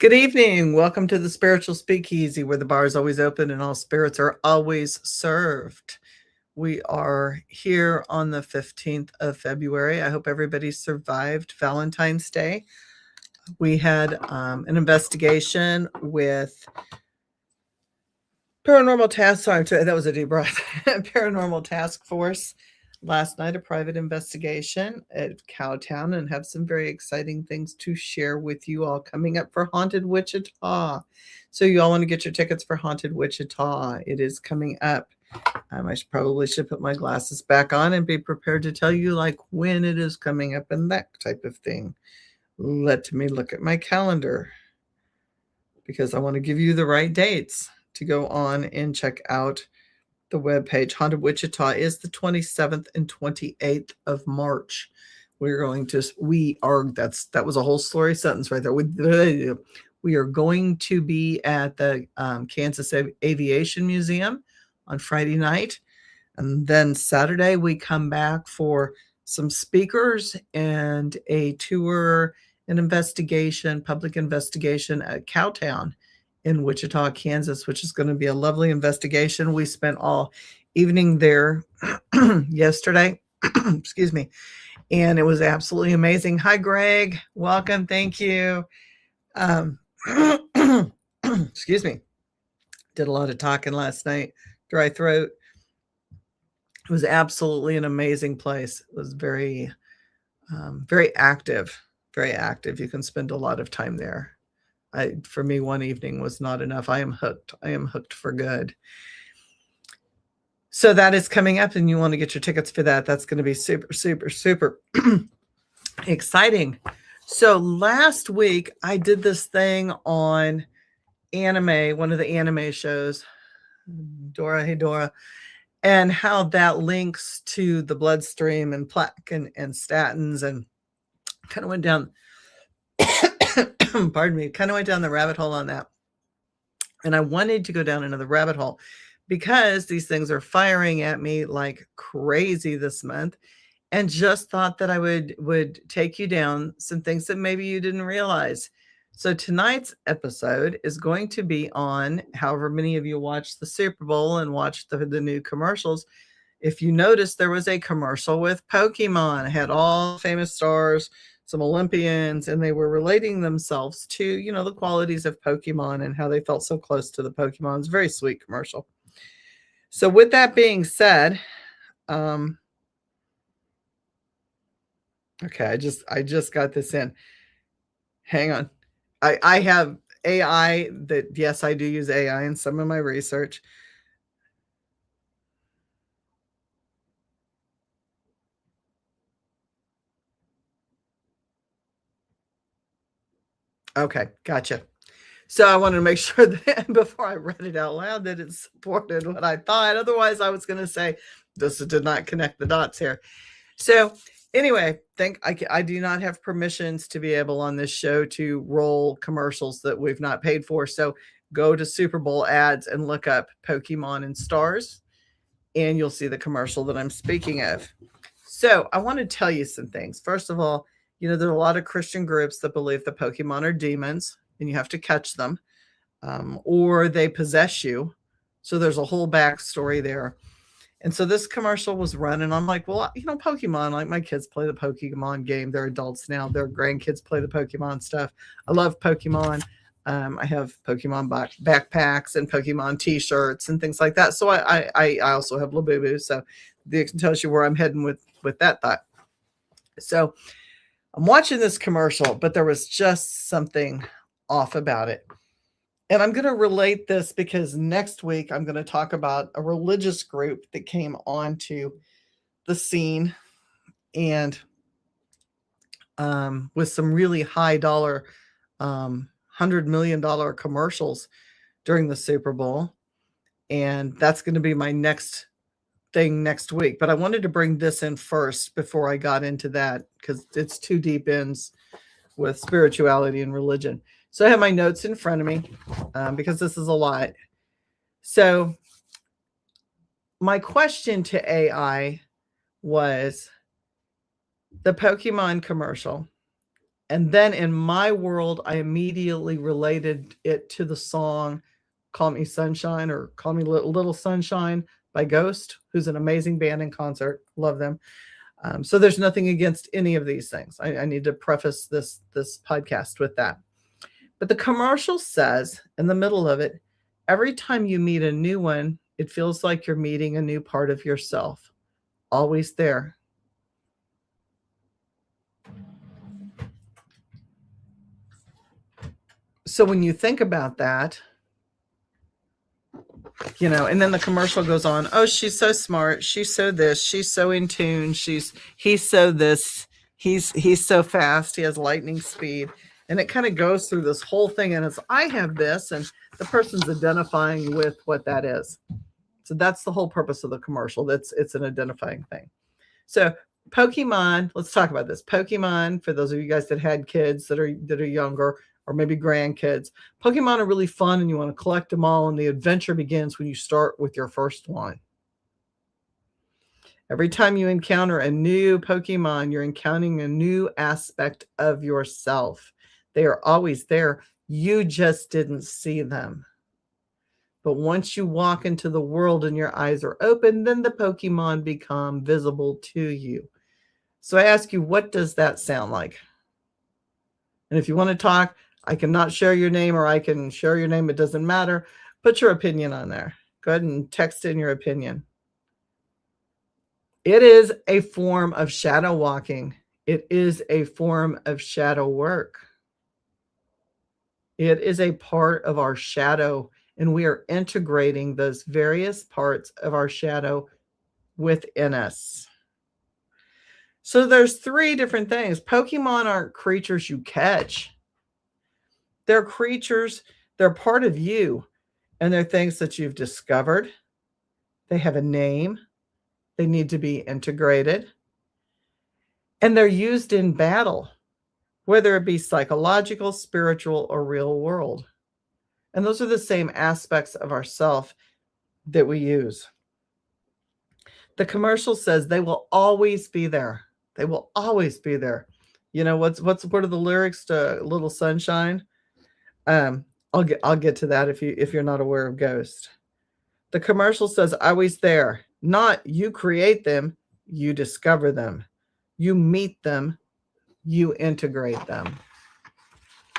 Good evening. Welcome to the Spiritual Speakeasy, where the bar is always open and all spirits are always served. We are here on the 15th of February. I hope everybody survived Valentine's Day. We had an investigation with Paranormal Task. Sorry, that was a deep breath. Paranormal Task Force last night, a private investigation at Cowtown, and have some very exciting things to share with you all coming up for Haunted Wichita. So you all want to get your tickets for Haunted Wichita. It is coming up. I probably should put my glasses back on and be prepared to tell you like when it is coming up and that type of thing. Let me look at my calendar because I want to give you the right dates to go on and check out the webpage. Haunted Wichita is the 27th and 28th of March. That was a whole story sentence right there. We are going to be at the Kansas Aviation Museum on Friday night. And then Saturday, we come back for some speakers and a tour, an investigation, public investigation at Cowtown in Wichita, Kansas, which is going to be a lovely investigation. We spent all evening there yesterday, excuse me, and it was absolutely amazing. Hi, Greg. Welcome. Thank you. Excuse me. Did a lot of talking last night. Dry throat. It was absolutely an amazing place. It was very, very active, very active. You can spend a lot of time there. For me, one evening was not enough. I am hooked. I am hooked for good. So that is coming up, and you want to get your tickets for that. That's going to be super, super, super exciting. So last week, I did this thing on anime, one of the anime shows, Dora, hey Dora, and how that links to the bloodstream and plaque and statins, and kind of went down pardon me, kind of went down the rabbit hole on that. And I wanted to go down another rabbit hole because these things are firing at me like crazy this month, and just thought that I would take you down some things that maybe you didn't realize. So tonight's episode is going to be on however many of you watched the Super Bowl and watched the new commercials. If you noticed, there was a commercial with Pokemon. It had all famous stars, some Olympians, and they were relating themselves to, the qualities of Pokemon and how they felt so close to the Pokemon. It's a very sweet commercial. So with that being said, okay, I just got this in. Hang on. I have AI that, yes, I do use AI in some of my research. Okay, gotcha. So I wanted to make sure that before I read it out loud that it supported what I thought. Otherwise, I was going to say this did not connect the dots here. So anyway, I do not have permissions to be able on this show to roll commercials that we've not paid for. So go to Super Bowl ads and look up Pokemon and stars, and you'll see the commercial that I'm speaking of. So I want to tell you some things. First of all, there are a lot of Christian groups that believe the Pokemon are demons and you have to catch them, or they possess you. So there's a whole backstory there. And so this commercial was run, and I'm like, well, Pokemon, like my kids play the Pokemon game. They're adults now. Their grandkids play the Pokemon stuff. I love Pokemon. I have Pokemon backpacks and Pokemon t-shirts and things like that. So I also have Labubu. So it tells you where I'm heading with that thought. So I'm watching this commercial, but there was just something off about it. And I'm going to relate this because next week I'm going to talk about a religious group that came onto the scene and with some really high dollar, $100 million commercials during the Super Bowl. And that's going to be my next thing next week. But I wanted to bring this in first before I got into that because it's two deep ends with spirituality and religion. So I have my notes in front of me because this is a lot. So my question to AI was the Pokemon commercial And then in my world, I immediately related it to the song Call Me Sunshine or Call Me Little Sunshine by Ghost, who's an amazing band in concert. Love them. So there's nothing against any of these things. I need to preface this podcast with that. But the commercial says in the middle of it, every time you meet a new one, it feels like you're meeting a new part of yourself. Always there. So when you think about that, you know, and then the commercial goes on, oh, she's so smart, she's so this, she's so in tune, he's so this, he's so fast, he has lightning speed. And it kind of goes through this whole thing, and it's I have this, and the person's identifying with what that is. So that's the whole purpose of the commercial. It's an identifying thing. So Pokemon, let's talk about this. Pokemon, for those of you guys that had kids that are younger, or maybe grandkids, Pokemon are really fun, and you want to collect them all, and the adventure begins when you start with your first one. Every time you encounter a new Pokemon, you're encountering a new aspect of yourself. They are always there. You just didn't see them. But once you walk into the world and your eyes are open, then the Pokemon become visible to you. So I ask you, what does that sound like? And if you want to talk, I cannot share your name, or I can share your name. It doesn't matter. Put your opinion on there. Go ahead and text in your opinion. It is a form of shadow walking. It is a form of shadow work. It is a part of our shadow, and we are integrating those various parts of our shadow within us. So there's three different things. Pokemon aren't creatures you catch. They're creatures, they're part of you, and they're things that you've discovered. They have a name. They need to be integrated. And they're used in battle, whether it be psychological, spiritual, or real world. And those are the same aspects of ourself that we use. The commercial says they will always be there. They will always be there. You know, what are the lyrics to Little Sunshine? I'll get to that if you're not aware of Ghost. The commercial says always there. Not you create them, you discover them. You meet them, you integrate them.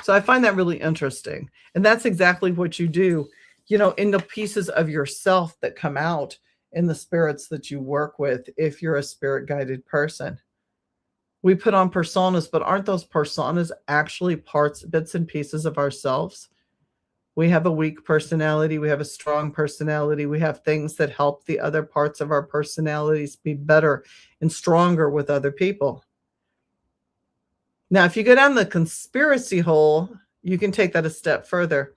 So I find that really interesting. And that's exactly what you do, you know, in the pieces of yourself that come out in the spirits that you work with, if you're a spirit guided person. We put on personas, but aren't those personas actually bits and pieces of ourselves? We have a weak personality. We have a strong personality. We have things that help the other parts of our personalities be better and stronger with other people. Now, if you go down the conspiracy hole, you can take that a step further.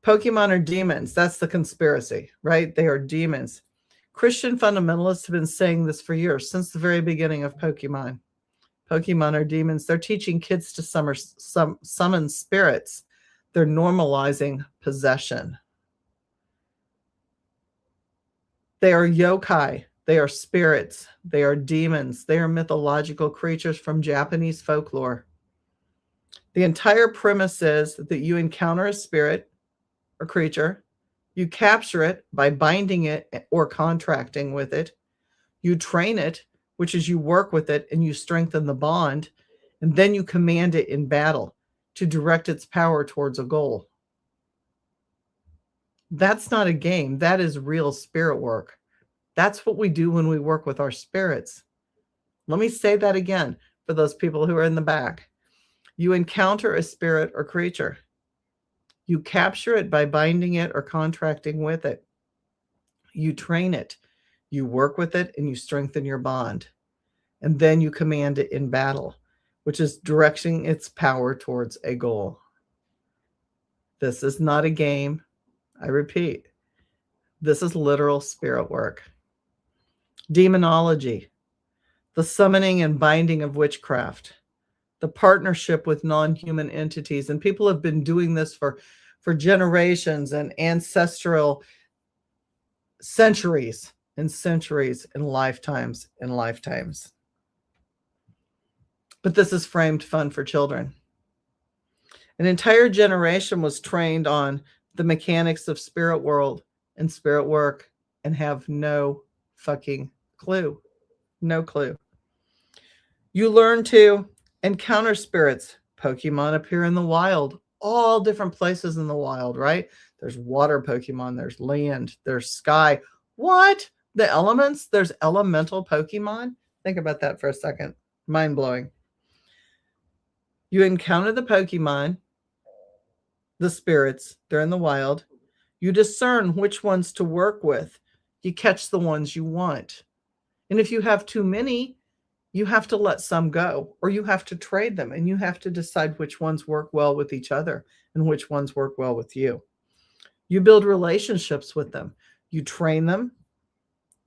Pokemon are demons. That's the conspiracy, right? They are demons. Christian fundamentalists have been saying this for years, since the very beginning of Pokemon. Pokemon are demons. They're teaching kids to summon spirits. They're normalizing possession. They are yokai. They are spirits. They are demons. They are mythological creatures from Japanese folklore. The entire premise is that you encounter a spirit or creature. You capture it by binding it or contracting with it. You train it, which is you work with it and you strengthen the bond. And then you command it in battle to direct its power towards a goal. That's not a game. That is real spirit work. That's what we do when we work with our spirits. Let me say that again for those people who are in the back. You encounter a spirit or creature. You capture it by binding it or contracting with it. You train it. You work with it and you strengthen your bond. And then you command it in battle, which is directing its power towards a goal. This is not a game. I repeat, this is literal spirit work. Demonology, the summoning and binding of witchcraft, the partnership with non-human entities. And people have been doing this for generations and ancestral centuries and centuries and lifetimes and lifetimes. But this is framed fun for children. An entire generation was trained on the mechanics of spirit world and spirit work and have no fucking clue. No clue. You learn to encounter spirits. Pokemon appear in the wild, all different places in the wild, right? There's water Pokemon, there's land, there's sky. What? The elements? There's elemental Pokemon? Think about that for a second. Mind blowing. You encounter the Pokemon, the spirits, they're in the wild. You discern which ones to work with. You catch the ones you want. And if you have too many, you have to let some go, or you have to trade them, and you have to decide which ones work well with each other and which ones work well with you. You build relationships with them. You train them,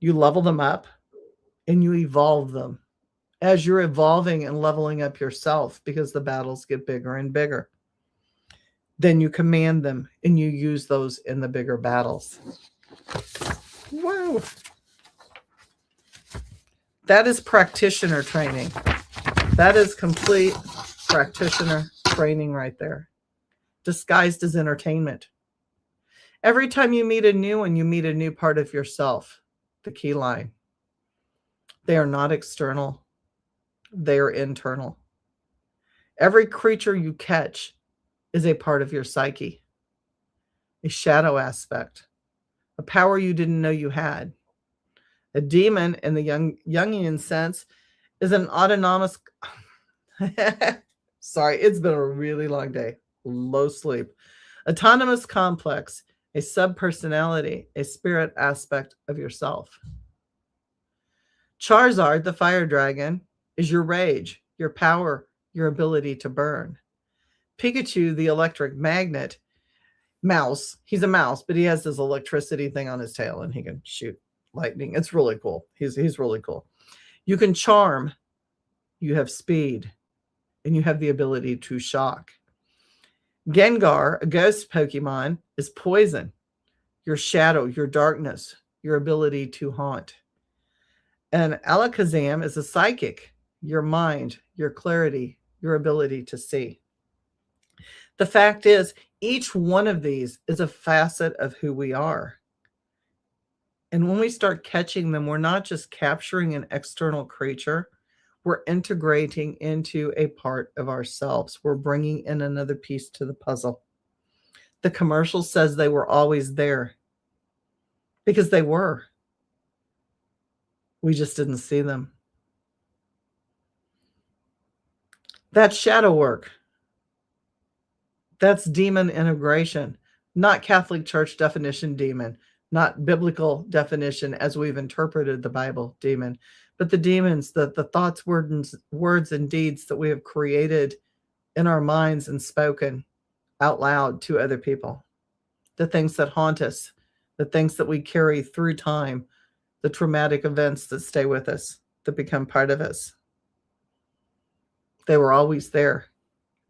you level them up, and you evolve them as you're evolving and leveling up yourself, because the battles get bigger and bigger. Then you command them and you use those in the bigger battles. Whoa. That is practitioner training. That is complete practitioner training right there, disguised as entertainment. Every time you meet a new one, you meet a new part of yourself. The key line. They are not external. They are internal. Every creature you catch is a part of your psyche, a shadow aspect, a power you didn't know you had. A demon, in the Jungian sense, is an autonomous... Sorry, it's been a really long day. Low sleep. Autonomous complex, a subpersonality, a spirit aspect of yourself. Charizard, the fire dragon, is your rage, your power, your ability to burn. Pikachu, the electric magnet, mouse. He's a mouse, but he has this electricity thing on his tail and he can shoot lightning. It's really cool. He's really cool. You can charm. You have speed. And you have the ability to shock. Gengar, a ghost Pokemon, is poison. Your shadow, your darkness, your ability to haunt. And Alakazam is a psychic. Your mind, your clarity, your ability to see. The fact is, each one of these is a facet of who we are. And when we start catching them, we're not just capturing an external creature. We're integrating into a part of ourselves. We're bringing in another piece to the puzzle. The commercial says they were always there, because they were. We just didn't see them. That's shadow work. That's demon integration, not Catholic Church definition demon, not biblical definition as we've interpreted the Bible demon, but the demons, the thoughts, words, and deeds that we have created in our minds and spoken out loud to other people. The things that haunt us, the things that we carry through time, the traumatic events that stay with us, that become part of us. They were always there.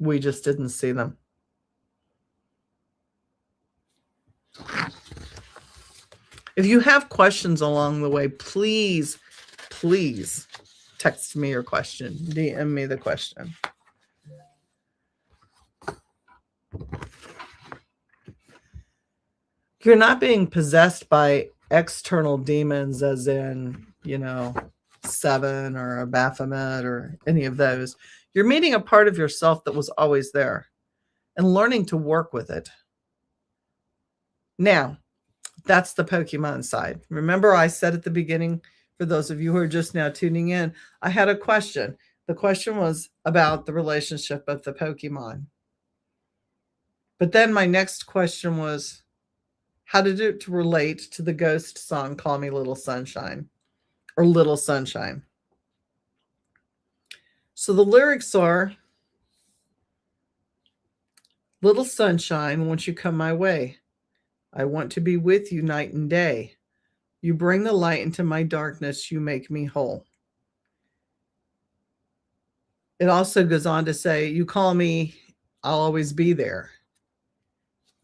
We just didn't see them. If you have questions along the way, please text me your question. DM me the question. You're not being possessed by external demons as in, Seven or a Baphomet or any of those. You're meeting a part of yourself that was always there and learning to work with it. Now, that's the Pokemon side. Remember, I said at the beginning, for those of you who are just now tuning in, I had a question. The question was about the relationship of the Pokemon. But then my next question was how to relate to the ghost song, Call Me Little Sunshine, or Little Sunshine. So the lyrics are, little sunshine, won't you come my way? I want to be with you night and day. You bring the light into my darkness. You make me whole. It also goes on to say, you call me, I'll always be there.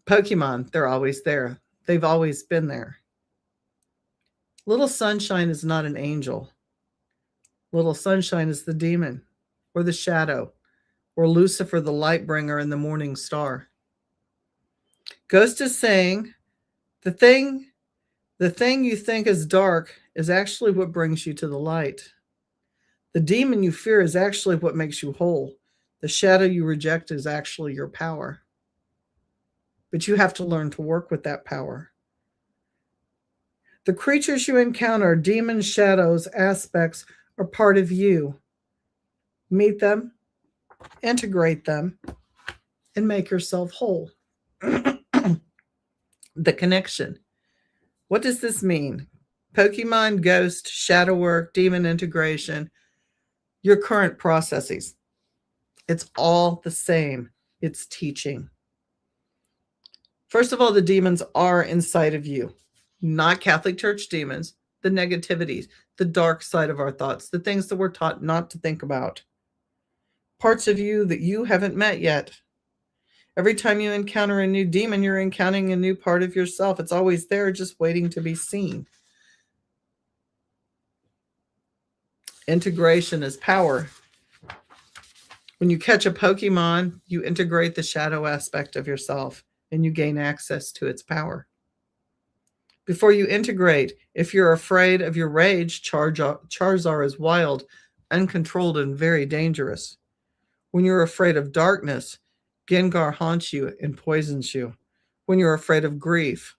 Pokemon, they're always there. They've always been there. Little sunshine is not an angel. Little sunshine is the demon or the shadow, or Lucifer, the light bringer and the morning star. Ghost is saying the thing you think is dark is actually what brings you to the light. The demon you fear is actually what makes you whole. The shadow you reject is actually your power. But you have to learn to work with that power. The creatures you encounter, demons, shadows, aspects, are part of you. Meet them, integrate them, and make yourself whole. The connection. What does this mean? Pokemon, ghost, shadow work, demon integration, your current processes. It's all the same. It's teaching. First of all, the demons are inside of you, not Catholic Church demons, the negativities, the dark side of our thoughts, the things that we're taught not to think about. Parts of you that you haven't met yet. Every time you encounter a new demon, you're encountering a new part of yourself. It's always there, just waiting to be seen. Integration is power. When you catch a Pokemon, you integrate the shadow aspect of yourself and you gain access to its power. Before you integrate, if you're afraid of your rage, Charizard is wild, uncontrolled, and very dangerous. When you're afraid of darkness, Gengar haunts you and poisons you. When you're afraid of grief,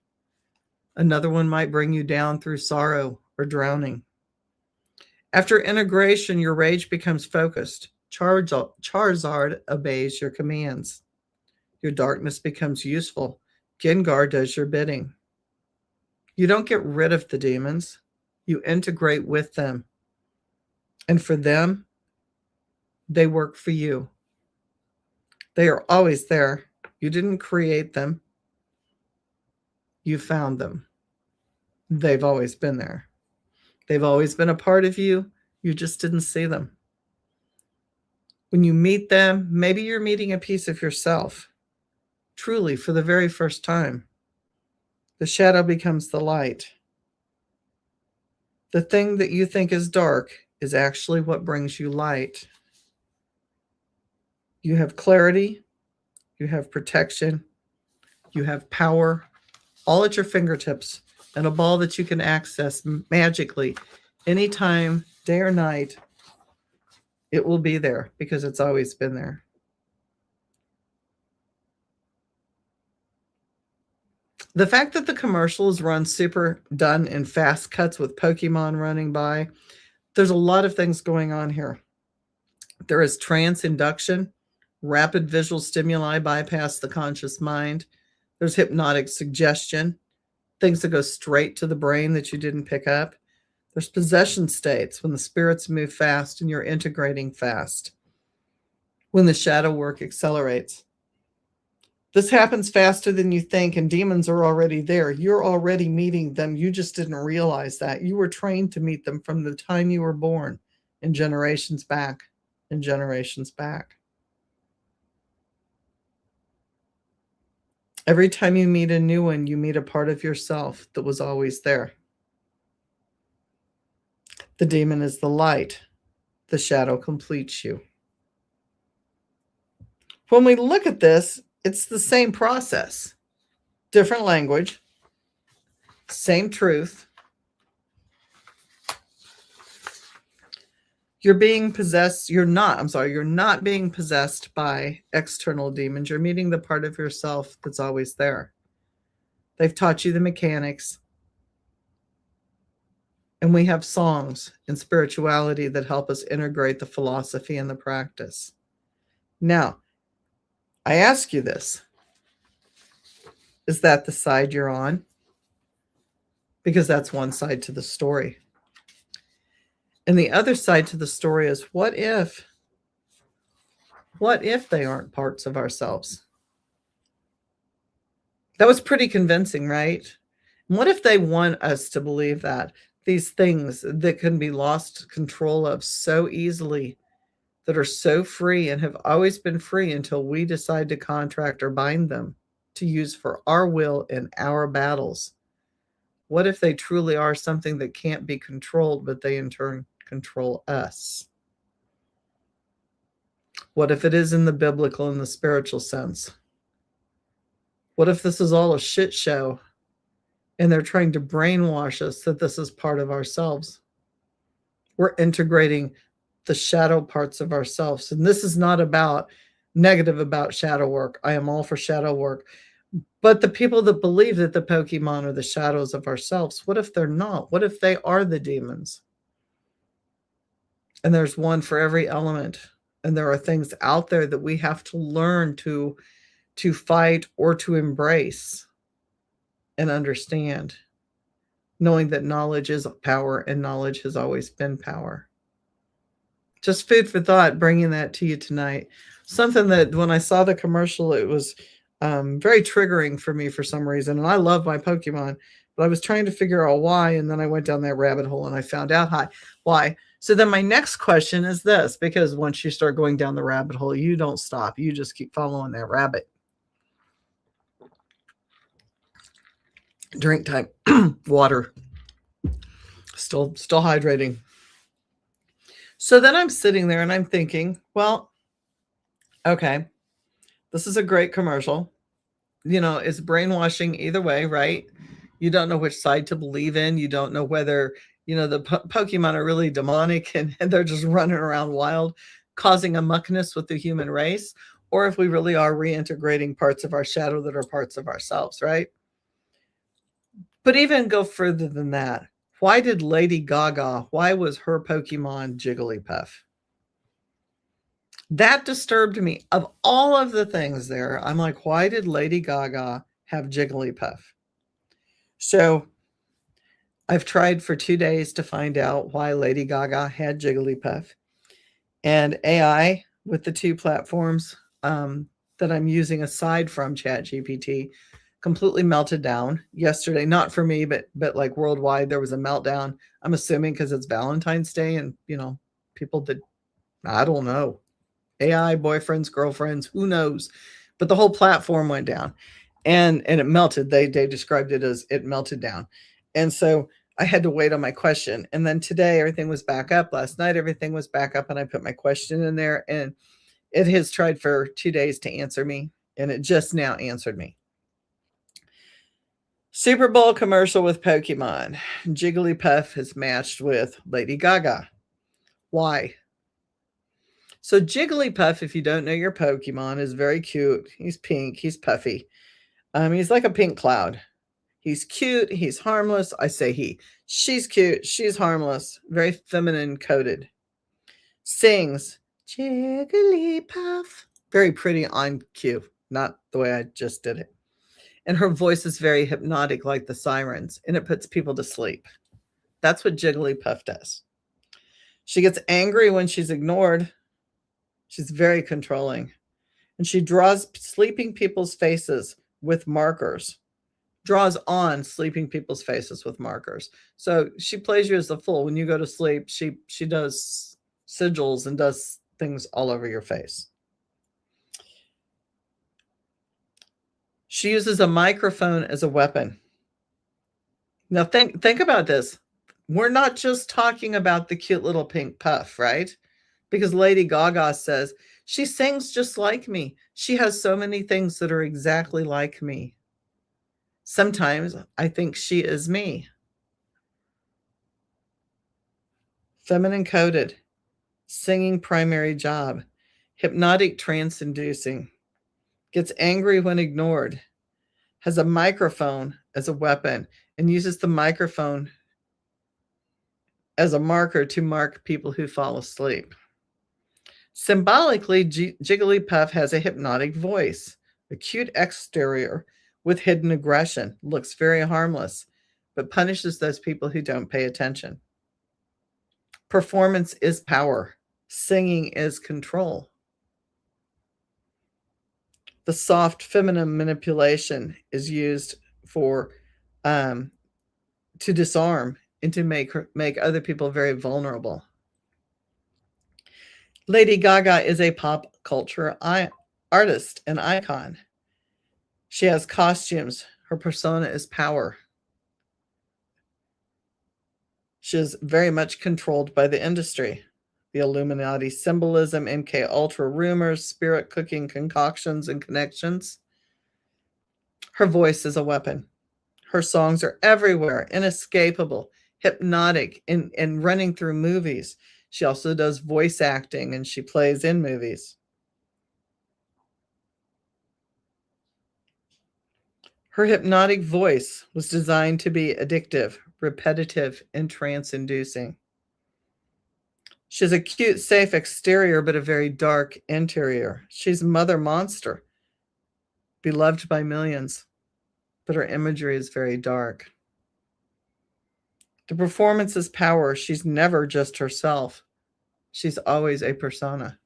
another one might bring you down through sorrow or drowning. After integration, your rage becomes focused. Charizard obeys your commands. Your darkness becomes useful. Gengar does your bidding. You don't get rid of the demons. You integrate with them. And for them, they work for you. They are always there. You didn't create them. You found them. They've always been there. They've always been a part of you. You just didn't see them. When you meet them, maybe you're meeting a piece of yourself, truly for the very first time. The shadow becomes the light. The thing that you think is dark is actually what brings you light. You have clarity, you have protection, you have power, all at your fingertips, and a ball that you can access magically anytime, day or night. It will be there because it's always been there. The fact that the commercials run super done in fast cuts with Pokemon running by, there's a lot of things going on here. There is trance induction, rapid visual stimuli bypass the conscious mind. There's hypnotic suggestion, things that go straight to the brain that you didn't pick up. There's possession states when the spirits move fast and you're integrating fast, when the shadow work accelerates. This happens faster than you think, and demons are already there. You're already meeting them. You just didn't realize that. You were trained to meet them from the time you were born, and generations back, and generations back. Every time you meet a new one, you meet a part of yourself that was always there. The demon is the light. The shadow completes you. When we look at this, it's the same process. Different language. Same truth. You're not being possessed by external demons. You're meeting the part of yourself that's always there. They've taught you the mechanics. And we have songs and spirituality that help us integrate the philosophy and the practice. Now, I ask you this. Is that the side you're on? Because that's one side to the story. And the other side to the story is, what if they aren't parts of ourselves? That was pretty convincing, right? And what if they want us to believe that these things that can be lost control of so easily, that are so free and have always been free until we decide to contract or bind them to use for our will in our battles? What if they truly are something that can't be controlled, but they in turn control us? What if it is in the biblical and the spiritual sense? What if this is all a shit show and they're trying to brainwash us that this is part of ourselves? We're integrating the shadow parts of ourselves. And this is not about negative about shadow work. I am all for shadow work. But the people that believe that the Pokemon are the shadows of ourselves, what if they're not? What if they are the demons? And there's one for every element. And there are things out there that we have to learn to fight or to embrace and understand, knowing that knowledge is power and knowledge has always been power. Just food for thought, bringing that to you tonight. Something that when I saw the commercial, it was very triggering for me for some reason. And I love my Pokemon, but I was trying to figure out why. And then I went down that rabbit hole and I found out why. So then my next question is this, because once you start going down the rabbit hole, you don't stop. You just keep following that rabbit. Drink time. Water. Still hydrating. So then I'm sitting there and I'm thinking, well, okay, this is a great commercial. You know, it's brainwashing either way, right? You don't know which side to believe in. You don't know whether, you know, the Pokemon are really demonic and they're just running around wild, causing a muckness with the human race, or if we really are reintegrating parts of our shadow that are parts of ourselves, right? But even go further than that. Why did Lady Gaga, why was her Pokemon Jigglypuff? That disturbed me. Of all of the things there, I'm like, why did Lady Gaga have Jigglypuff? So I've tried for 2 days to find out why Lady Gaga had Jigglypuff. And AI with the two platforms that I'm using aside from ChatGPT completely melted down yesterday. Not for me, but like worldwide, there was a meltdown. I'm assuming because it's Valentine's Day and, you know, people that, I don't know, AI boyfriends, girlfriends, who knows? But the whole platform went down and it melted. They described it as it melted down. And so I had to wait on my question. And then today everything was back up. Last night everything was back up and I put my question in there and it has tried for 2 days to answer me and it just now answered me. Super Bowl commercial with Pokemon. Jigglypuff is matched with Lady Gaga. Why? So Jigglypuff, if you don't know your Pokemon, is very cute. He's pink. He's puffy. He's like a pink cloud. He's cute. He's harmless. I say he. She's cute. She's harmless. Very feminine coded. Sings Jigglypuff. Very pretty on cue. Not the way I just did it. And her voice is very hypnotic like the sirens. And it puts people to sleep. That's what Jigglypuff does. She gets angry when she's ignored. She's very controlling. And she draws sleeping people's faces with markers. Draws on sleeping people's faces with markers. So she plays you as the fool. When you go to sleep, she does sigils and does things all over your face. She uses a microphone as a weapon. Now think about this. We're not just talking about the cute little pink puff, right? Because Lady Gaga says, she sings just like me. She has so many things that are exactly like me. Sometimes I think she is me. Feminine coded, singing primary job, hypnotic trance inducing, gets angry when ignored, has a microphone as a weapon, and uses the microphone as a marker to mark people who fall asleep. Symbolically, Jigglypuff has a hypnotic voice, a cute exterior with hidden aggression, looks very harmless, but punishes those people who don't pay attention. Performance is power. Singing is control. The soft feminine manipulation is used for to disarm and to make other people very vulnerable. Lady Gaga is a pop culture artist and icon. She has costumes. Her persona is power. She is very much controlled by the industry the Illuminati symbolism, MK Ultra rumors, spirit cooking concoctions and connections. Her voice is a weapon. Her songs are everywhere, inescapable, hypnotic, and running through movies. She also does voice acting and she plays in movies. Her hypnotic voice was designed to be addictive, repetitive, and trance-inducing. She has a cute, safe exterior, but a very dark interior. She's Mother Monster, beloved by millions, but her imagery is very dark. The performance is power. She's never just herself. She's always a persona.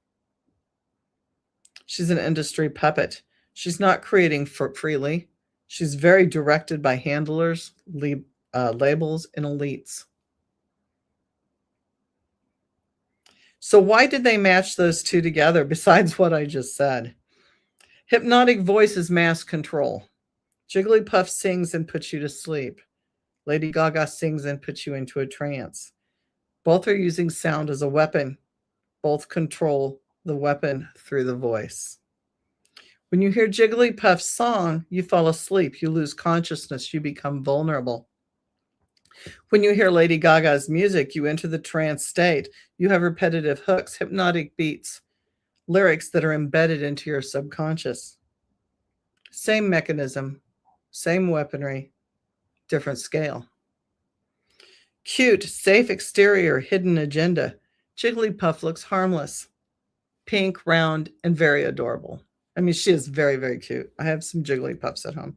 She's an industry puppet. She's not creating freely. She's very directed by handlers, labels, and elites. So why did they match those two together besides what I just said? Hypnotic voice is mass control. Jigglypuff sings and puts you to sleep. Lady Gaga sings and puts you into a trance. Both are using sound as a weapon. Both control the weapon through the voice. When you hear Jigglypuff's song, you fall asleep, you lose consciousness, you become vulnerable. When you hear Lady Gaga's music, you enter the trance state. You have repetitive hooks, hypnotic beats, lyrics that are embedded into your subconscious. Same mechanism, same weaponry, different scale. Cute, safe exterior, hidden agenda. Jigglypuff looks harmless, pink, round, and very adorable. I mean, she is very, very cute. I have some Jigglypuffs at home.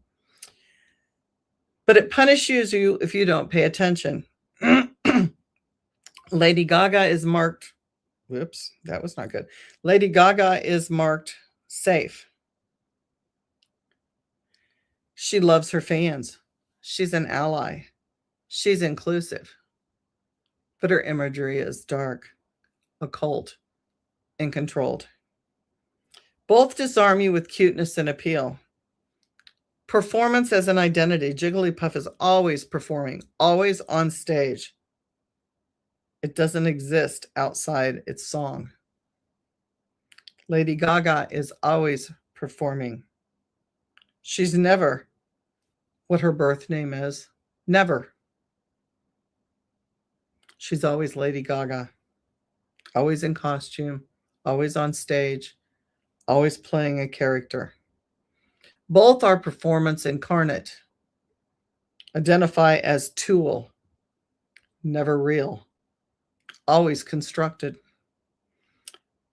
But it punishes you if you don't pay attention. Lady Gaga is marked, whoops, that was not good. Lady Gaga is marked safe. She loves her fans. She's an ally. She's inclusive. But her imagery is dark, occult, and controlled. Both disarm you with cuteness and appeal. Performance as an identity. Jigglypuff is always performing, always on stage. It doesn't exist outside its song. Lady Gaga is always performing. She's never what her birth name is. Never. She's always Lady Gaga. Always in costume, always on stage, always playing a character. Both are performance incarnate. Identify as tool, never real, always constructed.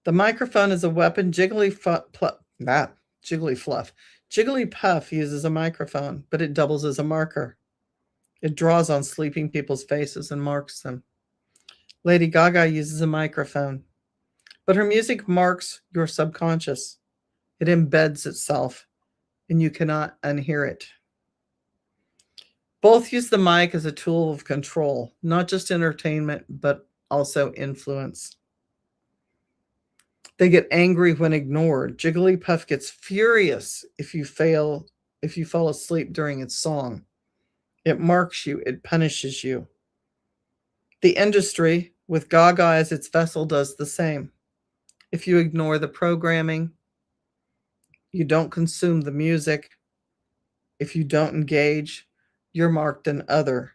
The microphone is a weapon. Jigglypuff uses a microphone, but it doubles as a marker. It draws on sleeping people's faces and marks them. Lady Gaga uses a microphone, but her music marks your subconscious. It embeds itself, and you cannot unhear it. Both use the mic as a tool of control, not just entertainment, but also influence. They get angry when ignored. Jigglypuff gets furious if you fall asleep during its song. It marks you, it punishes you. The industry, with Gaga as its vessel, does the same. If you ignore the programming, you don't consume the music, if you don't engage, you're marked an other.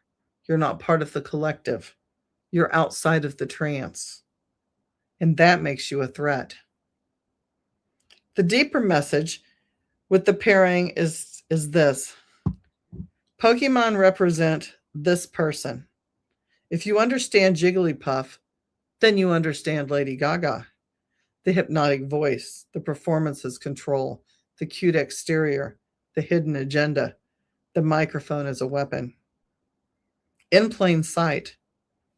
You're not part of the collective. You're outside of the trance. And that makes you a threat. The deeper message with the pairing is this. Pokemon represent this person. If you understand Jigglypuff, then you understand Lady Gaga. The hypnotic voice, the performances control, the cute exterior, the hidden agenda, the microphone as a weapon. In plain sight,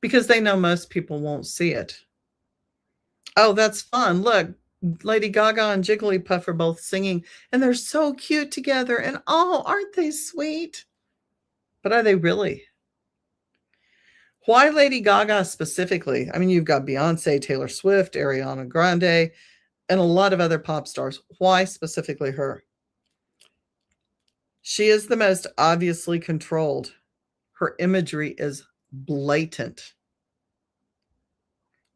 because they know most people won't see it. Oh, that's fun. Look, Lady Gaga and Jigglypuff are both singing, and they're so cute together, and oh, aren't they sweet? But are they really? Why Lady Gaga specifically? I mean, you've got Beyonce, Taylor Swift, Ariana Grande, and a lot of other pop stars. Why specifically her? She is the most obviously controlled. Her imagery is blatant.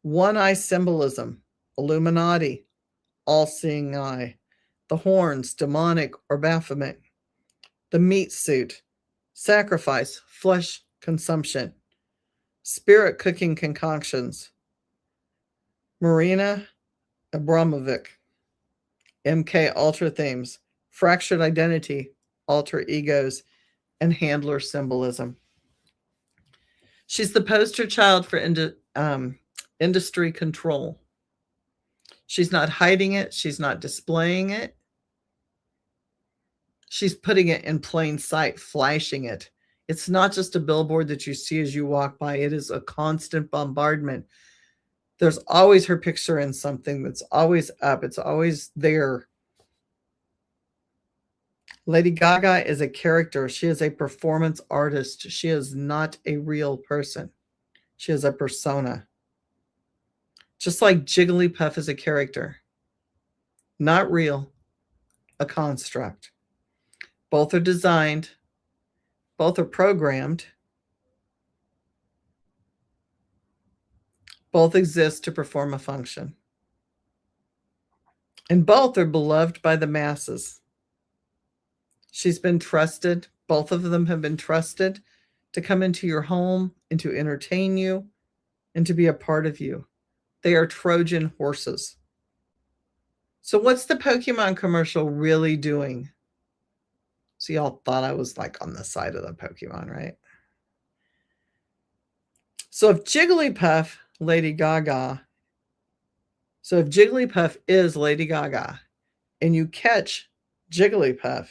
One eye symbolism, Illuminati, all-seeing eye. The horns, demonic or Baphomet. The meat suit, sacrifice, flesh consumption. Spirit cooking concoctions. Marina Abramovic. MK Ultra themes, fractured identity, alter egos, and handler symbolism. She's the poster child for industry control. She's not hiding it. She's not displaying it. She's putting it in plain sight, flashing it. It's not just a billboard that you see as you walk by. It is a constant bombardment. There's always her picture in something that's always up. It's always there. Lady Gaga is a character. She is a performance artist. She is not a real person. She is a persona. Just like Jigglypuff is a character. Not real. A construct. Both are designed. Both are programmed. Both exist to perform a function. And both are beloved by the masses. She's been trusted. Both of them have been trusted to come into your home and to entertain you and to be a part of you. They are Trojan horses. So what's the Pokemon commercial really doing? So y'all thought I was like on the side of the Pokemon, right? So if Jigglypuff, Lady Gaga, so if Jigglypuff is Lady Gaga and you catch Jigglypuff,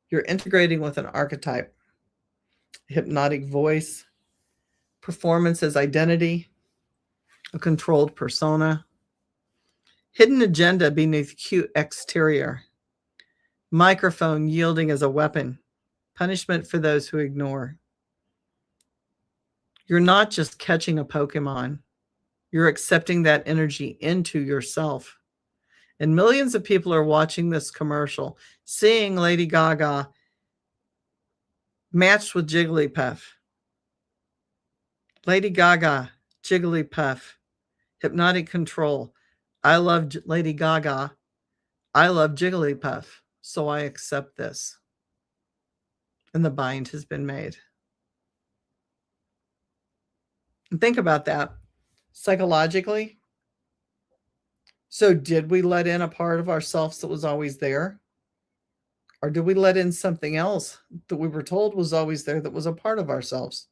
you're integrating with an archetype, hypnotic voice, performance as identity, a controlled persona, hidden agenda beneath cute exterior, microphone yielding as a weapon, punishment for those who ignore. You're not just catching a Pokemon. You're accepting that energy into yourself. And millions of people are watching this commercial, seeing Lady Gaga matched with Jigglypuff. Lady Gaga, Jigglypuff, hypnotic control. I love Lady Gaga. I love Jigglypuff. So I accept this. And the bind has been made. And think about that psychologically. So did we let in a part of ourselves that was always there? Or did we let in something else that we were told was always there that was a part of ourselves?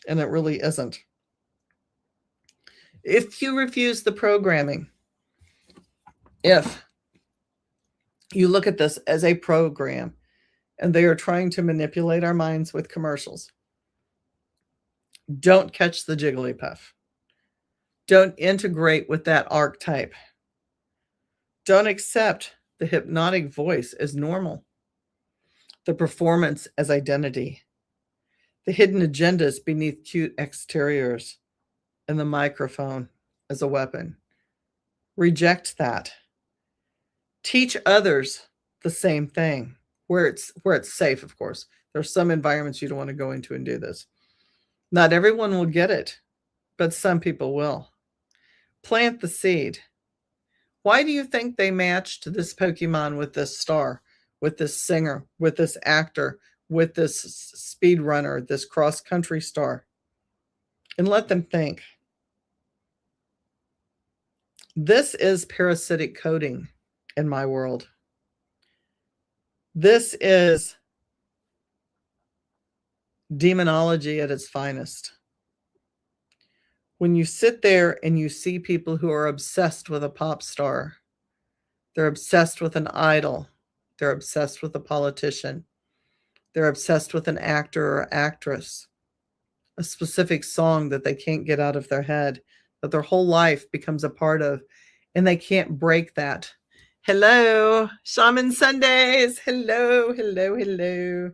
And it really isn't. If you refuse the programming, if you look at this as a program and they are trying to manipulate our minds with commercials, don't catch the Jigglypuff. Don't integrate with that archetype. Don't accept the hypnotic voice as normal, the performance as identity, the hidden agendas beneath cute exteriors, and the microphone as a weapon. Reject that. Teach others the same thing, where it's safe, of course. There's some environments you don't want to go into and do this. Not everyone will get it, but some people will. Plant the seed. Why do you think they matched this Pokemon with this star, with this singer, with this actor, with this speed runner, this cross-country star? And let them think. This is parasitic coding in my world. This is demonology at its finest. When you sit there and you see people who are obsessed with a pop star, they're obsessed with an idol, they're obsessed with a politician, they're obsessed with an actor or actress, a specific song that they can't get out of their head, that their whole life becomes a part of, and they can't break that. Hello, Shaman Sundays. Hello, hello, hello.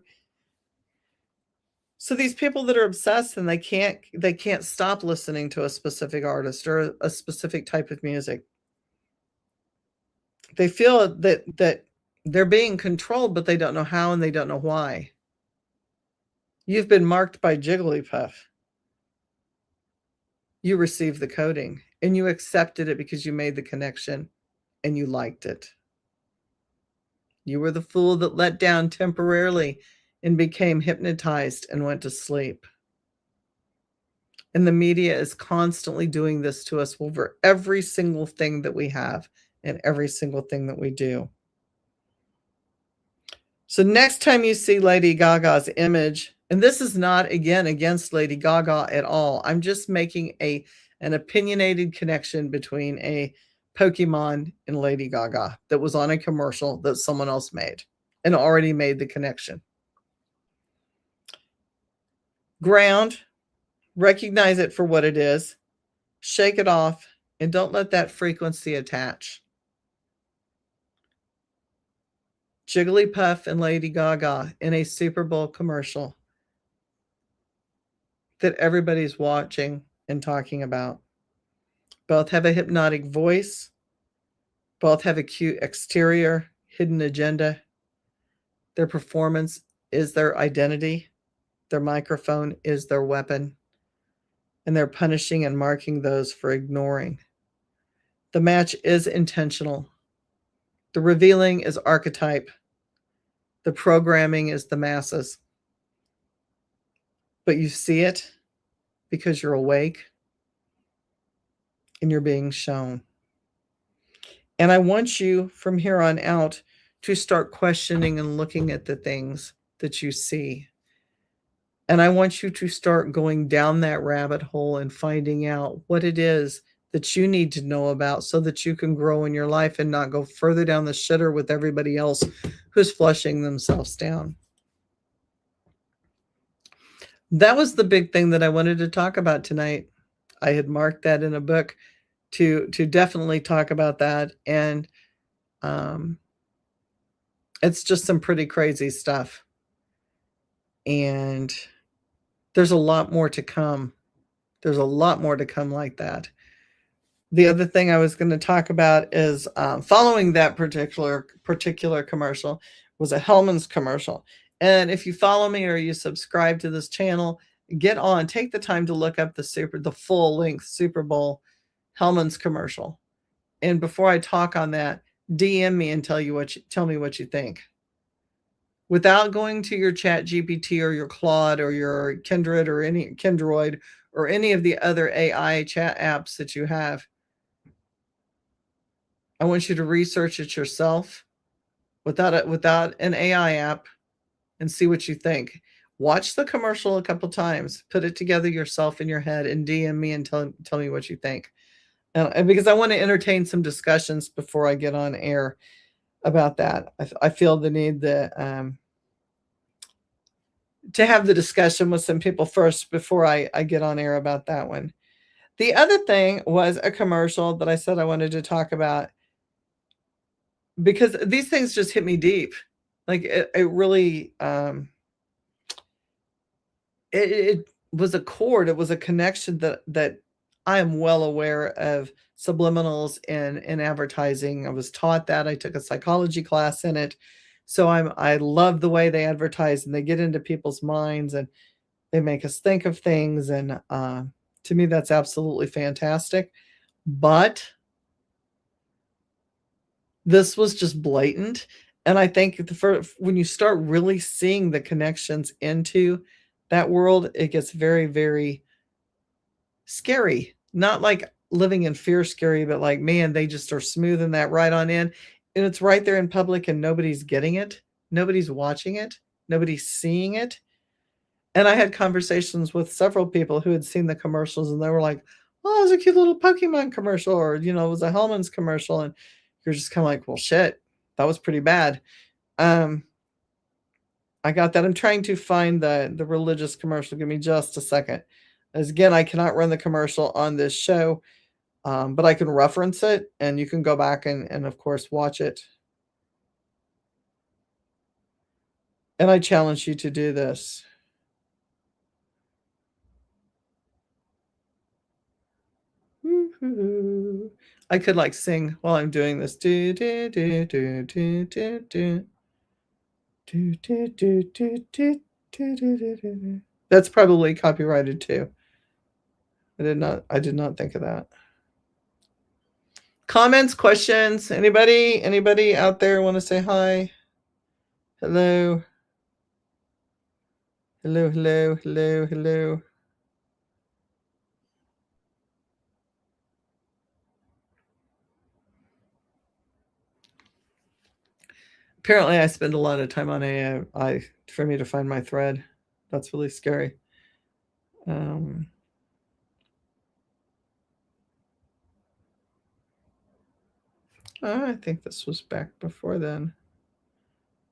So these people that are obsessed and they can't stop listening to a specific artist or a specific type of music. They feel that they're being controlled, but they don't know how and they don't know why. You've been marked by Jigglypuff. You received the coding and you accepted it because you made the connection and you liked it. You were the fool that let down temporarily and became hypnotized and went to sleep. And the media is constantly doing this to us over every single thing that we have and every single thing that we do. So next time you see Lady Gaga's image, and this is not again against Lady Gaga at all. I'm just making an opinionated connection between a Pokemon and Lady Gaga that was on a commercial that someone else made and already made the connection. Ground, recognize it for what it is, shake it off, and don't let that frequency attach. Jigglypuff and Lady Gaga in a Super Bowl commercial that everybody's watching and talking about. Both have a hypnotic voice. Both have a cute exterior, hidden agenda. Their performance is their identity. Their microphone is their weapon. And they're punishing and marking those for ignoring. The match is intentional. The revealing is archetype. The programming is the masses. But you see it because you're awake and you're being shown. And I want you from here on out to start questioning and looking at the things that you see. And I want you to start going down that rabbit hole and finding out what it is that you need to know about so that you can grow in your life and not go further down the shitter with everybody else who's flushing themselves down. That was the big thing that I wanted to talk about tonight. I had marked that in a book to definitely talk about that. And it's just some pretty crazy stuff. And there's a lot more to come. There's a lot more to come like that. The other thing I was going to talk about is following that particular commercial was a Helmens commercial. And if you follow me or you subscribe to this channel, take the time to look up the full length Super Bowl Helmens commercial. And before I talk on that, DM me and tell me what you think. Without going to your Chat GPT or your Claude or your Kindred or any Kindroid or any of the other AI chat apps that you have. I want you to research it yourself without an AI app and see what you think. Watch the commercial a couple times, put it together yourself in your head, and DM me and tell me what you think. And because I want to entertain some discussions before I get on air about that. I feel the need to have the discussion with some people first before I get on air about that one. The other thing was a commercial that I said I wanted to talk about because these things just hit me deep. Like it really, it was a chord. It was a connection that I am well aware of subliminals in advertising. I was taught that. I took a psychology class in it. So I love the way they advertise and they get into people's minds and they make us think of things. And to me, that's absolutely fantastic. But this was just blatant. And I think when you start really seeing the connections into that world, it gets very, very scary. Not like living in fear scary, but like, man, they just are smoothing that right on in. And it's right there in public and nobody's getting it. Nobody's watching it. Nobody's seeing it. And I had conversations with several people who had seen the commercials and they were like, oh, it was a cute little Pokemon commercial, or, it was a Helmens commercial. And you're just kind of like, well, shit, that was pretty bad. I got that. I'm trying to find the religious commercial. Give me just a second. As again, I cannot run the commercial on this show, but I can reference it and you can go back and of course, watch it. And I challenge you to do this. I could like sing while I'm doing this. Do, do, do, do, do, do, do. Do, do, do, do, do, do, do, do, do. That's probably copyrighted too. I did not think of that. Comments, questions? Anybody out there want to say hi? Hello. Hello, hello, hello, hello. Apparently, I spend a lot of time on AI for me to find my thread. That's really scary. Oh, I think this was back before then.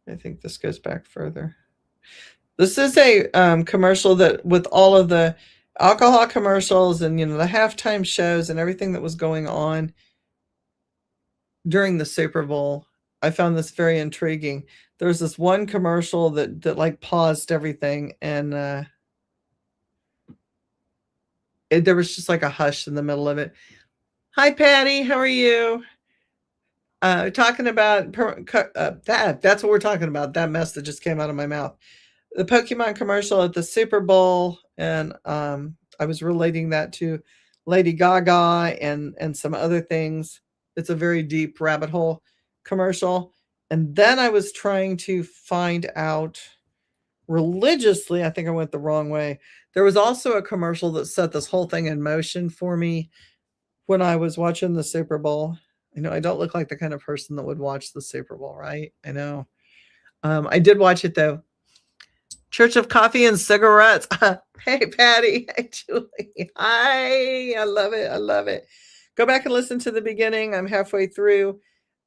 I think this goes back further. This is a commercial that with all of the alcohol commercials and the halftime shows and everything that was going on during the Super Bowl. I found this very intriguing. There was this one commercial that like paused everything, and there was just like a hush in the middle of it. Hi, Patty. How are you? Talking about that's what we're talking about. That mess that just came out of my mouth. The Pokemon commercial at the Super Bowl, and I was relating that to Lady Gaga and some other things. It's a very deep rabbit hole commercial. And then I was trying to find out religiously. I think I went the wrong way. There was also a commercial that set this whole thing in motion for me when I was watching the Super Bowl. I don't look like the kind of person that would watch the Super Bowl, right? I know. I did watch it though. Church of Coffee and Cigarettes. Hey, Patty. Hey, Julie. Hi. I love it. I love it. Go back and listen to the beginning. I'm halfway through.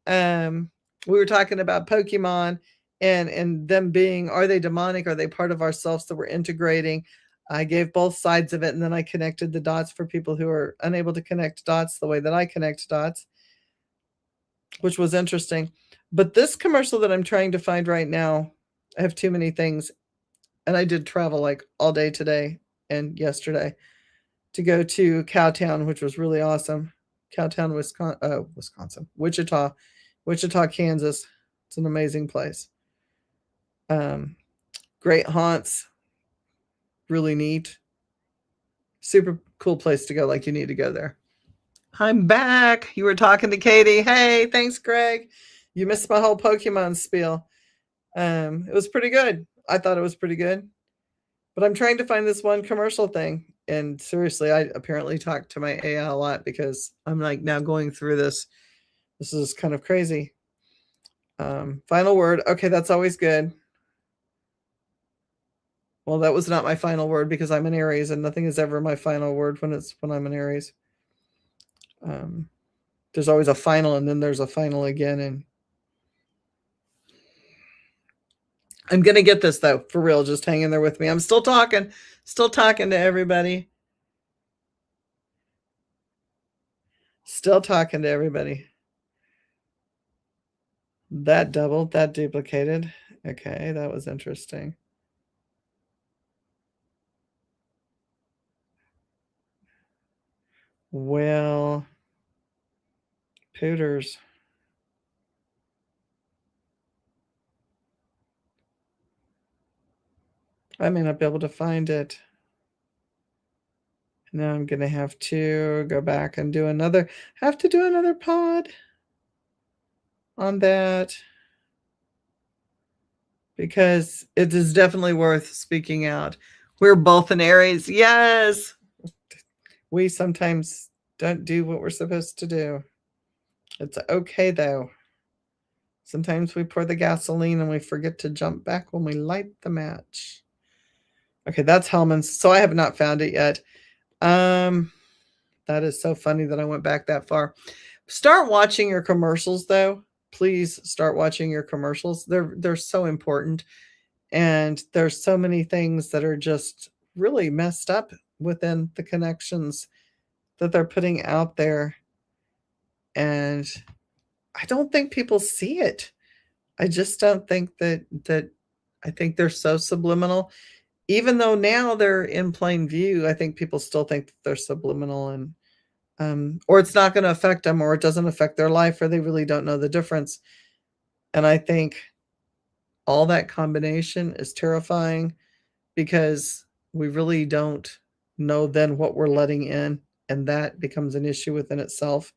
We were talking about Pokemon and them being, are they demonic? Are they part of ourselves that we're integrating? I gave both sides of it, and then I connected the dots for people who are unable to connect dots the way that I connect dots, which was interesting. But this commercial that I'm trying to find right now, I have too many things. And I did travel like all day today and yesterday to go to Cowtown, which was really awesome. Cowtown, Wisconsin, Wichita, Kansas. It's an amazing place. Great haunts, really neat, super cool place to go. Like, you need to go there. I'm back. You were talking to Katie. Hey, thanks, Greg. You missed my whole Pokemon spiel. It was pretty good. I thought it was pretty good. But I'm trying to find this one commercial thing. And seriously, I apparently talk to my AI a lot because I'm like now going through this. This is kind of crazy. Final word. Okay, that's always good. Well, that was not my final word because I'm an Aries, and nothing is ever my final word when I'm an Aries. There's always a final, and then there's a final again, and I'm gonna get this though, for real. Just hang in there with me. I'm still talking to everybody. Still talking to everybody. That doubled, that duplicated. Okay, that was interesting. Well, Pooters. I may not be able to find it. Now I'm going to have to go back and do another pod on that because it is definitely worth speaking out. We're both in Aries. Yes. We sometimes don't do what we're supposed to do. It's okay though. Sometimes we pour the gasoline and we forget to jump back when we light the match. Okay, that's Helmens. So I have not found it yet. That is so funny that I went back that far. Start watching your commercials though. Please start watching your commercials. They're so important. And there's so many things that are just really messed up within the connections that they're putting out there. And I don't think people see it. I just don't think that I think they're so subliminal. Even though now they're in plain view, I think people still think that they're subliminal, and or it's not going to affect them, or it doesn't affect their life, or they really don't know the difference. And I think all that combination is terrifying because we really don't know then what we're letting in, and that becomes an issue within itself.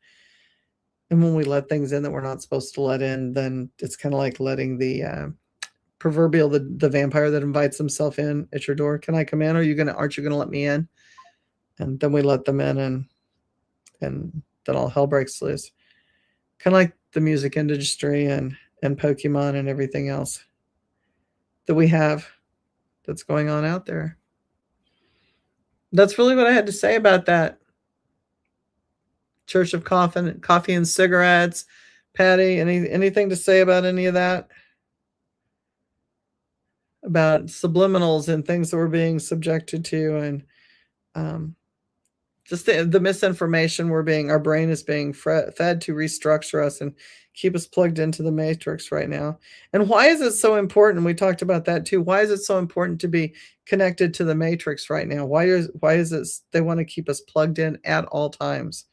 And when we let things in that we're not supposed to let in, then it's kind of like letting the proverbial the vampire that invites himself in at your door. Can I come in? Aren't you gonna let me in? And then we let them in, and then all hell breaks loose. Kind of like the music industry and Pokemon and everything else that we have that's going on out there. That's really what I had to say about that. Church of Coffee and Cigarettes. Patty, anything to say about any of that? About subliminals and things that we're being subjected to, and just the misinformation our brain is being fed to restructure us and keep us plugged into the matrix right now. And why is it so important? We talked about that too. Why is it so important to be connected to the matrix right now? Why is it they want to keep us plugged in at all times?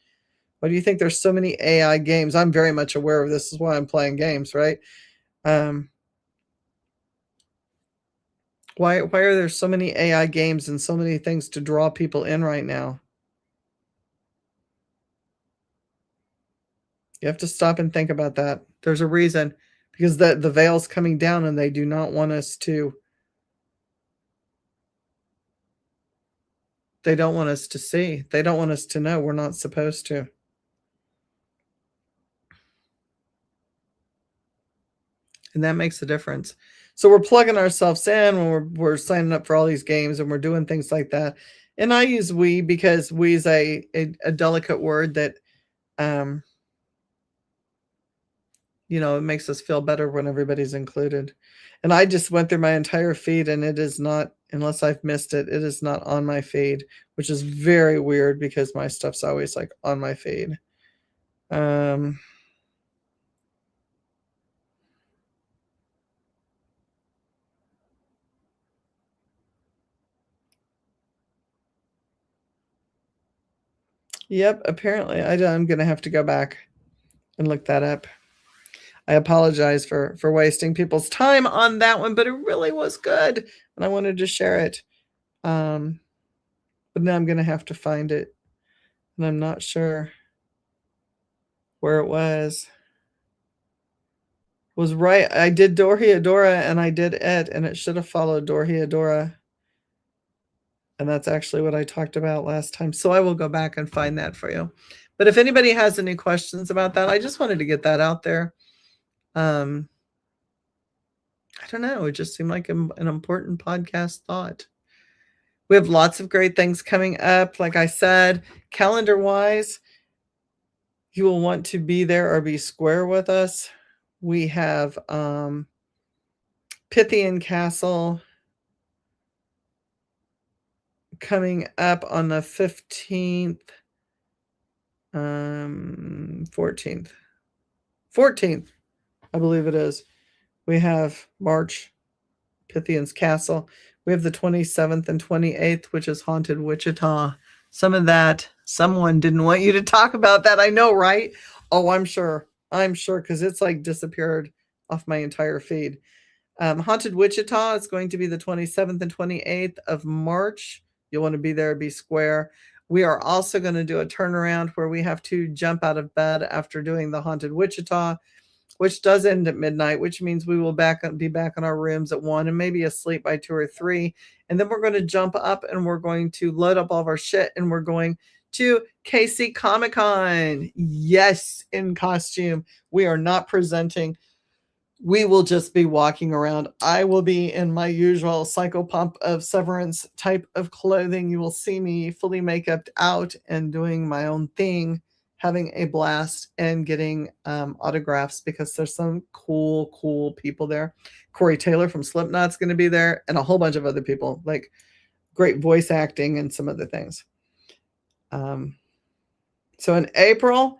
Why do you think there's so many AI games? I'm very much aware of this. This is why I'm playing games, right? Why are there so many AI games and so many things to draw people in right now? You have to stop and think about that. There's a reason, because the veil's coming down and they do not want us to. They don't want us to see. They don't want us to know. We're not supposed to. And that makes a difference. So we're plugging ourselves in when we're signing up for all these games and we're doing things like that. And I use we because we is a delicate word that it makes us feel better when everybody's included. And I just went through my entire feed, and it is not, unless I've missed it, it is not on my feed, which is very weird because my stuff's always like on my feed. Yep, apparently I'm going to have to go back and look that up. I apologize for wasting people's time on that one, but it really was good, and I wanted to share it. But now I'm going to have to find it, and I'm not sure where it was. It was right. I did Dorhiadora, and I did it, and it should have followed Dorhiadora. And that's actually what I talked about last time. So I will go back and find that for you. But if anybody has any questions about that, I just wanted to get that out there. I don't know. It just seemed like an important podcast thought. We have lots of great things coming up. Like I said, calendar-wise, you will want to be there or be square with us. We have Pythian Castle coming up on the 15th, 14th, I believe it is. We have March, Pythian's Castle. We have the 27th and 28th, which is Haunted Wichita. Someone didn't want you to talk about that. I know, right? Oh, I'm sure, because it's like disappeared off my entire feed. Haunted Wichita is going to be the 27th and 28th of March. You'll want to be there, be square. We are also going to do a turnaround where we have to jump out of bed after doing the Haunted Wichita, which does end at midnight, which means we will be back in our rooms at 1 and maybe asleep by 2 or 3. And then we're going to jump up and we're going to load up all of our shit and we're going to KC Comic-Con. Yes, in costume. We are not presenting. We will just be walking around. I will be in my usual Psycho Pump of Severance type of clothing. You will see me fully make-upped out and doing my own thing, having a blast and getting autographs because there's some cool people there. Corey Taylor from Slipknot's going to be there and a whole bunch of other people, like great voice acting and some other things. So in April,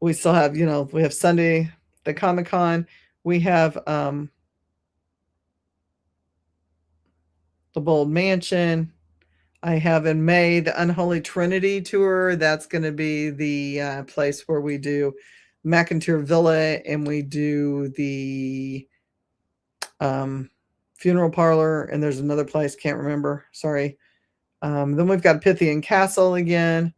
we still have, we have Sunday, the Comic-Con. We have the Bold Mansion. I have in May the Unholy Trinity tour. That's going to be the place where we do McIntyre Villa and we do the funeral parlor. And there's another place, can't remember. Sorry. Then we've got Pythian Castle again.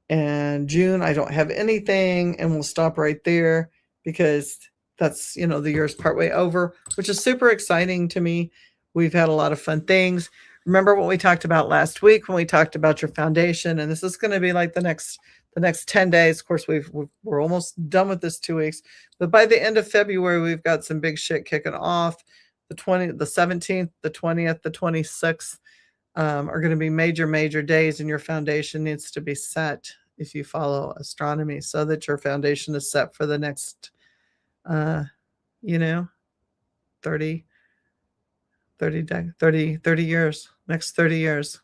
And June, I don't have anything, and we'll stop right there because that's, the year's partway over, which is super exciting to me. We've had a lot of fun things. Remember what we talked about last week when we talked about your foundation, and this is going to be like the next 10 days. Of course, we're almost done with this 2 weeks, but by the end of February, we've got some big shit kicking off. The 17th, the 20th, the 26th are going to be major days, and your foundation needs to be set if you follow astronomy so that your foundation is set for the next, 30 years, next 30 years.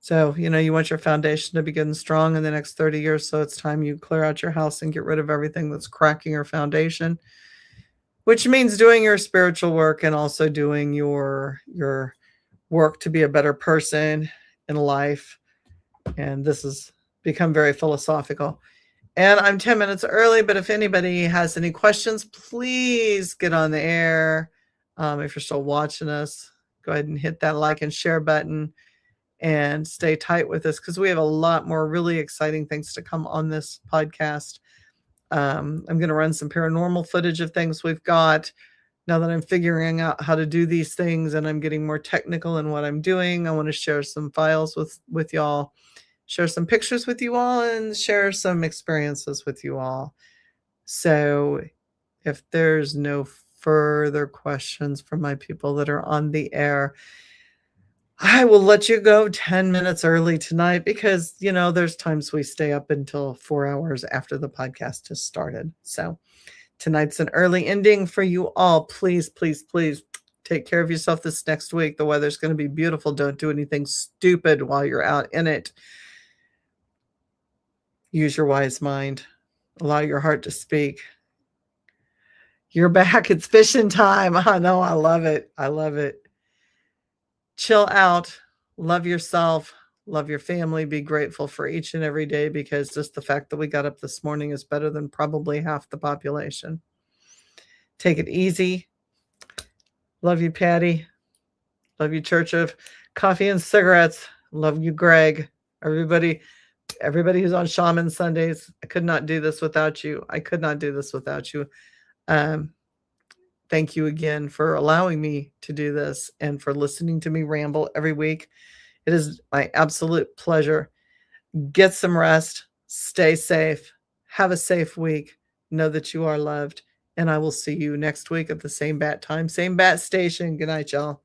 So, you want your foundation to be good and strong in the next 30 years. So it's time you clear out your house and get rid of everything that's cracking your foundation, which means doing your spiritual work and also doing your work to be a better person in life. And this has become very philosophical. And I'm 10 minutes early, but if anybody has any questions, please get on the air. If you're still watching us, go ahead and hit that like and share button and stay tight with us because we have a lot more really exciting things to come on this podcast. I'm going to run some paranormal footage of things we've got. Now that I'm figuring out how to do these things and I'm getting more technical in what I'm doing, I want to share some files with y'all, share some pictures with you all, and share some experiences with you all. So if there's no further questions from my people that are on the air, I will let you go 10 minutes early tonight because, there's times we stay up until 4 hours after the podcast has started. So tonight's an early ending for you all. Please, please, please take care of yourself this next week. The weather's going to be beautiful. Don't do anything stupid while you're out in it. Use your wise mind. Allow your heart to speak. You're back. It's fishing time. I know. I love it. I love it. Chill out. Love yourself. Love your family. Be grateful for each and every day because just the fact that we got up this morning is better than probably half the population. Take it easy. Love you, Patty. Love you, Church of Coffee and Cigarettes. Love you, Greg. Everybody who's on Shaman Sundays. I could not do this without you. I could not do this without you. Thank you again for allowing me to do this and for listening to me ramble every week. It is my absolute pleasure. Get some rest. Stay safe. Have a safe week. Know that you are loved. And I will see you next week at the same bat time, same bat station. Good night, y'all.